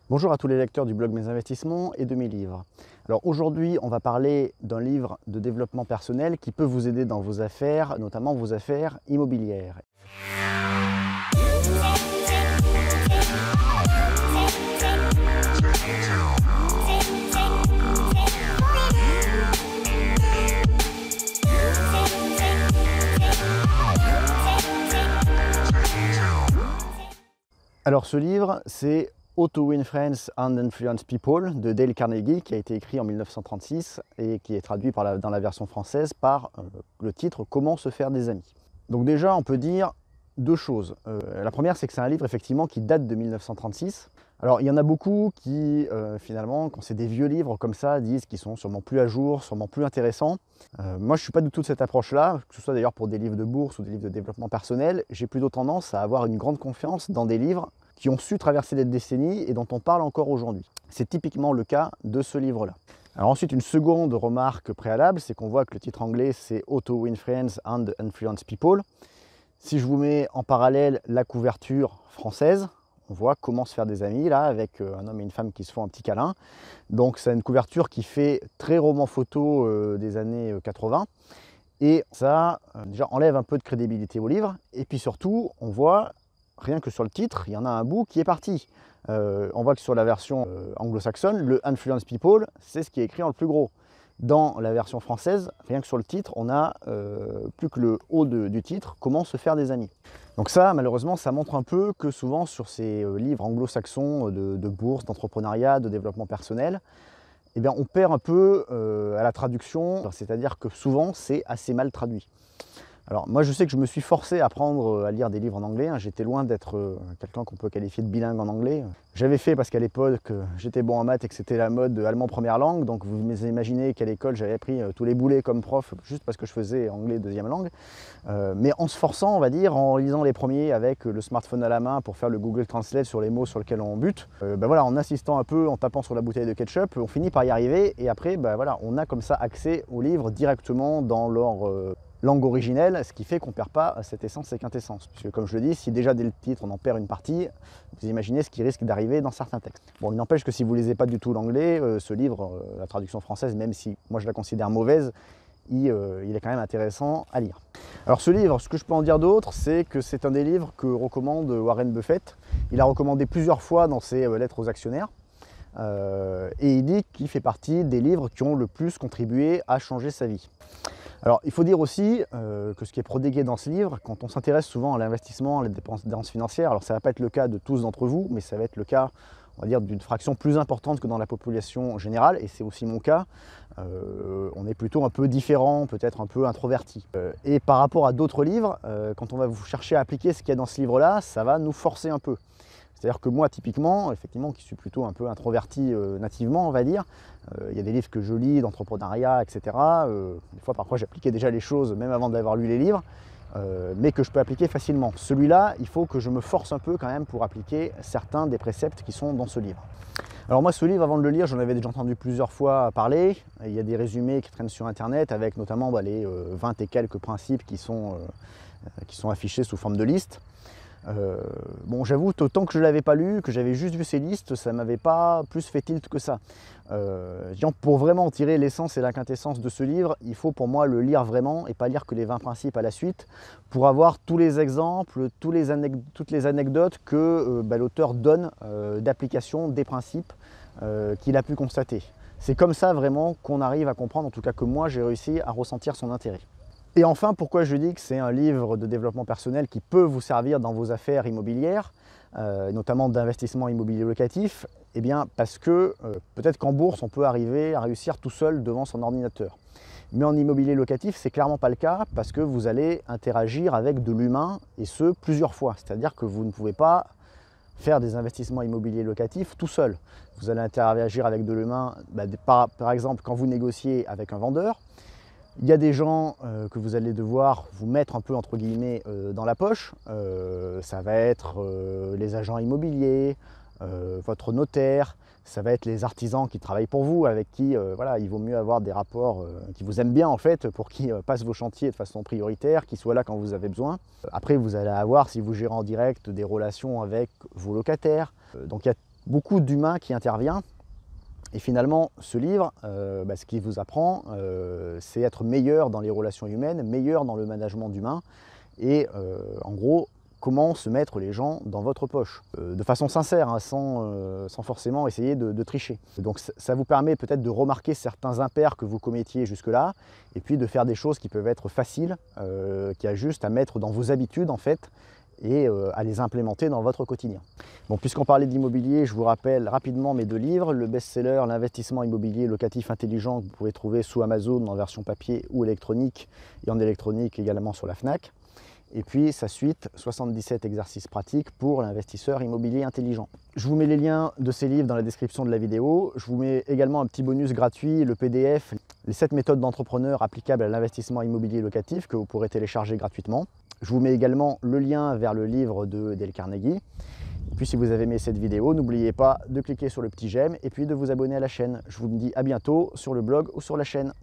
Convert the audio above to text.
Bonjour à tous les lecteurs du blog Mes Investissements et de mes livres. Alors aujourd'hui, on va parler d'un livre de développement personnel qui peut vous aider dans vos affaires, notamment vos affaires immobilières. Alors ce livre, c'est How to Win Friends and Influence People de Dale Carnegie, qui a été écrit en 1936 et qui est traduit dans la version française par le titre Comment se faire des amis. Donc déjà, on peut dire deux choses. La première, c'est que c'est un livre effectivement qui date de 1936. Alors il y en a beaucoup qui finalement, quand c'est des vieux livres comme ça, disent qu'ils sont sûrement plus à jour, sûrement plus intéressants. Moi je ne suis pas du tout de cette approche-là, que ce soit d'ailleurs pour des livres de bourse ou des livres de développement personnel. J'ai plutôt tendance à avoir une grande confiance dans des livres qui ont su traverser les décennies et dont on parle encore aujourd'hui. C'est typiquement le cas de ce livre-là. Alors ensuite, une seconde remarque préalable, c'est qu'on voit que le titre anglais, c'est How to Win Friends and Influence People. Si je vous mets en parallèle la couverture française, on voit comment se faire des amis, là, avec un homme et une femme qui se font un petit câlin. Donc c'est une couverture qui fait très roman photo des années 80. Et ça, déjà, enlève un peu de crédibilité au livre. Et puis surtout, on voit, rien que sur le titre, il y en a un bout qui est parti. On voit que sur la version anglo-saxonne, le Influence People, c'est ce qui est écrit en le plus gros. Dans la version française, rien que sur le titre, on a plus que le haut du titre, Comment se faire des amis. Donc ça, malheureusement, ça montre un peu que souvent sur ces livres anglo-saxons de bourse, d'entrepreneuriat, de développement personnel, eh bien, on perd un peu à la traduction, c'est-à-dire que souvent, c'est assez mal traduit. Alors moi je sais que je me suis forcé à apprendre à lire des livres en anglais, j'étais loin d'être quelqu'un qu'on peut qualifier de bilingue en anglais. J'avais fait parce qu'à l'époque j'étais bon en maths et que c'était la mode allemand première langue, donc vous imaginez qu'à l'école j'avais pris tous les boulets comme prof juste parce que je faisais anglais deuxième langue. Mais en se forçant, on va dire, en lisant les premiers avec le smartphone à la main pour faire le Google Translate sur les mots sur lesquels on bute, voilà, en insistant un peu, en tapant sur la bouteille de ketchup, on finit par y arriver et après voilà, on a comme ça accès aux livres directement dans leur langue originelle, ce qui fait qu'on ne perd pas cette essence et quintessence. Puisque comme je le dis, si déjà dès le titre on en perd une partie, vous imaginez ce qui risque d'arriver dans certains textes. Bon, il n'empêche que si vous ne lisez pas du tout l'anglais, ce livre, la traduction française, même si moi je la considère mauvaise, il est quand même intéressant à lire. Alors ce livre, ce que je peux en dire d'autre, c'est que c'est un des livres que recommande Warren Buffett. Il a recommandé plusieurs fois dans ses lettres aux actionnaires. Et il dit qu'il fait partie des livres qui ont le plus contribué à changer sa vie. Alors il faut dire aussi que ce qui est prodigué dans ce livre, quand on s'intéresse souvent à l'investissement, à la dépense financière, alors ça ne va pas être le cas de tous d'entre vous, mais ça va être le cas, on va dire, d'une fraction plus importante que dans la population générale, et c'est aussi mon cas. On est plutôt un peu différent, peut-être un peu introverti. Et par rapport à d'autres livres, quand on va vous chercher à appliquer ce qu'il y a dans ce livre-là, ça va nous forcer un peu. C'est-à-dire que moi, typiquement, effectivement, qui suis plutôt un peu introverti nativement, on va dire, il y a des livres que je lis d'entrepreneuriat, etc. Des fois, parfois, j'appliquais déjà les choses, même avant d'avoir lu les livres, mais que je peux appliquer facilement. Celui-là, il faut que je me force un peu quand même pour appliquer certains des préceptes qui sont dans ce livre. Alors moi, ce livre, avant de le lire, j'en avais déjà entendu plusieurs fois parler. Il y a des résumés qui traînent sur Internet avec notamment les 20 et quelques principes qui sont affichés sous forme de liste. Bon, j'avoue, tant que je ne l'avais pas lu, que j'avais juste vu ces listes, ça ne m'avait pas plus fait tilt que ça. Pour vraiment tirer l'essence et la quintessence de ce livre, il faut pour moi le lire vraiment et pas lire que les 20 principes à la suite pour avoir tous les exemples, toutes les anecdotes que l'auteur donne d'application des principes qu'il a pu constater. C'est comme ça vraiment qu'on arrive à comprendre, en tout cas que moi j'ai réussi à ressentir son intérêt. Et enfin, pourquoi je dis que c'est un livre de développement personnel qui peut vous servir dans vos affaires immobilières, notamment d'investissement immobilier locatif? Eh bien parce que peut-être qu'en bourse, on peut arriver à réussir tout seul devant son ordinateur. Mais en immobilier locatif, c'est clairement pas le cas parce que vous allez interagir avec de l'humain et ce, plusieurs fois. C'est-à-dire que vous ne pouvez pas faire des investissements immobiliers locatifs tout seul. Vous allez interagir avec de l'humain, par exemple, quand vous négociez avec un vendeur. Il y a des gens que vous allez devoir vous mettre un peu entre guillemets dans la poche. Ça va être les agents immobiliers, votre notaire, ça va être les artisans qui travaillent pour vous, avec qui voilà, il vaut mieux avoir des rapports qui vous aiment bien en fait, pour qu'ils passent vos chantiers de façon prioritaire, qu'ils soient là quand vous avez besoin. Après vous allez avoir, si vous gérez en direct, des relations avec vos locataires. Donc il y a beaucoup d'humains qui intervient. Et finalement, ce livre, ce qu'il vous apprend, c'est être meilleur dans les relations humaines, meilleur dans le management d'humains, et en gros, comment se mettre les gens dans votre poche, de façon sincère, hein, sans forcément essayer de tricher. Donc ça vous permet peut-être de remarquer certains impairs que vous commettiez jusque-là, et puis de faire des choses qui peuvent être faciles, qu'il y a juste à mettre dans vos habitudes en fait, et à les implémenter dans votre quotidien. Bon, puisqu'on parlait d'immobilier, je vous rappelle rapidement mes deux livres, le best-seller L'investissement immobilier locatif intelligent que vous pouvez trouver sous Amazon en version papier ou électronique, et en électronique également sur la Fnac. Et puis sa suite, 77 exercices pratiques pour l'investisseur immobilier intelligent. Je vous mets les liens de ces livres dans la description de la vidéo. Je vous mets également un petit bonus gratuit, le PDF, les 7 méthodes d'entrepreneur applicables à l'investissement immobilier locatif que vous pourrez télécharger gratuitement. Je vous mets également le lien vers le livre de Dale Carnegie. Et puis si vous avez aimé cette vidéo, n'oubliez pas de cliquer sur le petit j'aime et puis de vous abonner à la chaîne. Je vous dis à bientôt sur le blog ou sur la chaîne.